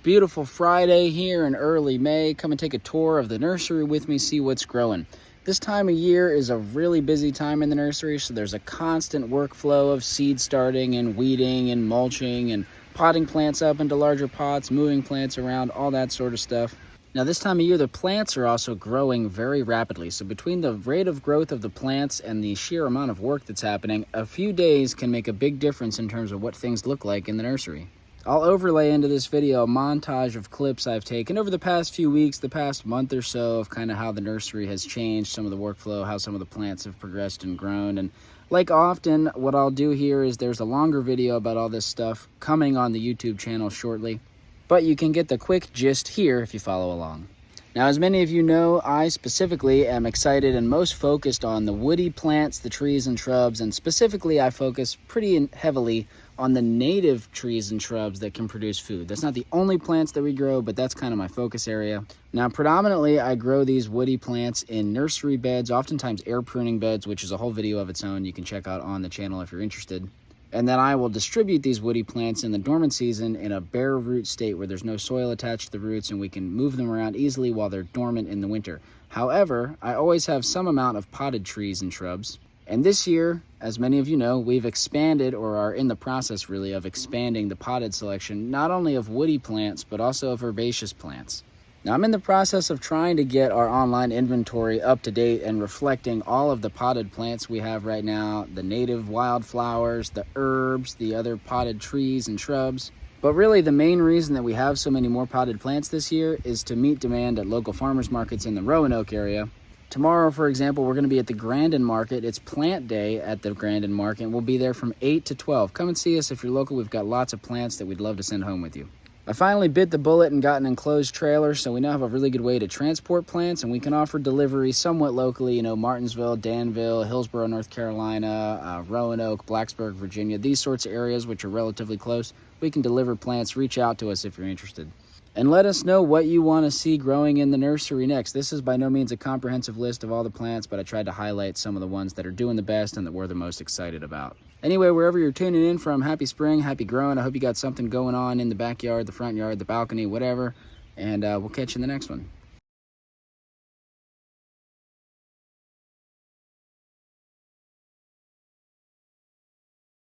Beautiful Friday here in early May. Come and take a tour of the nursery with me, see what's growing. This time of year is a really busy time in the nursery, so there's a constant workflow of seed starting and weeding and mulching and potting plants up into larger pots, moving plants around, all that sort of stuff. Now this time of year, the plants are also growing very rapidly. So between the rate of growth of the plants and the sheer amount of work that's happening, a few days can make a big difference in terms of what things look like in the nursery. I'll overlay into this video a montage of clips I've taken over the past few weeks, the past month or so, of kind of how the nursery has changed, some of the workflow, how some of the plants have progressed and grown. And like often, what I'll do here is there's a longer video about all this stuff coming on the YouTube channel shortly, but you can get the quick gist here if you follow along. Now, as many of you know, I specifically am excited and most focused on the woody plants, the trees and shrubs, and specifically I focus pretty heavily on the native trees and shrubs that can produce food. That's not the only plants that we grow, but that's kind of my focus area. Now, predominantly, I grow these woody plants in nursery beds, oftentimes air pruning beds, which is a whole video of its own you can check out on the channel if you're interested. And then I will distribute these woody plants in the dormant season in a bare root state where there's no soil attached to the roots and we can move them around easily while they're dormant in the winter. However, I always have some amount of potted trees and shrubs. And this year, as many of you know, we've expanded, or are in the process really, of expanding the potted selection, not only of woody plants, but also of herbaceous plants. Now, I'm in the process of trying to get our online inventory up to date and reflecting all of the potted plants we have right now, the native wildflowers, the herbs, the other potted trees and shrubs. But really, the main reason that we have so many more potted plants this year is to meet demand at local farmers markets in the Roanoke area. Tomorrow, for example, we're going to be at the Grandin Market. It's plant day at the Grandin Market, and we'll be there from 8 to 12. Come and see us if you're local. We've got lots of plants that we'd love to send home with you. I finally bit the bullet and got an enclosed trailer, so we now have a really good way to transport plants, and we can offer delivery somewhat locally, Martinsville, Danville, Hillsborough, North Carolina, Roanoke, Blacksburg, Virginia, these sorts of areas which are relatively close. We can deliver plants. Reach out to us if you're interested. And let us know what you want to see growing in the nursery next. This is by no means a comprehensive list of all the plants, but I tried to highlight some of the ones that are doing the best and that we're the most excited about. Anyway, wherever you're tuning in from, happy spring, happy growing. I hope you got something going on in the backyard, the front yard, the balcony, whatever. And we'll catch you in the next one.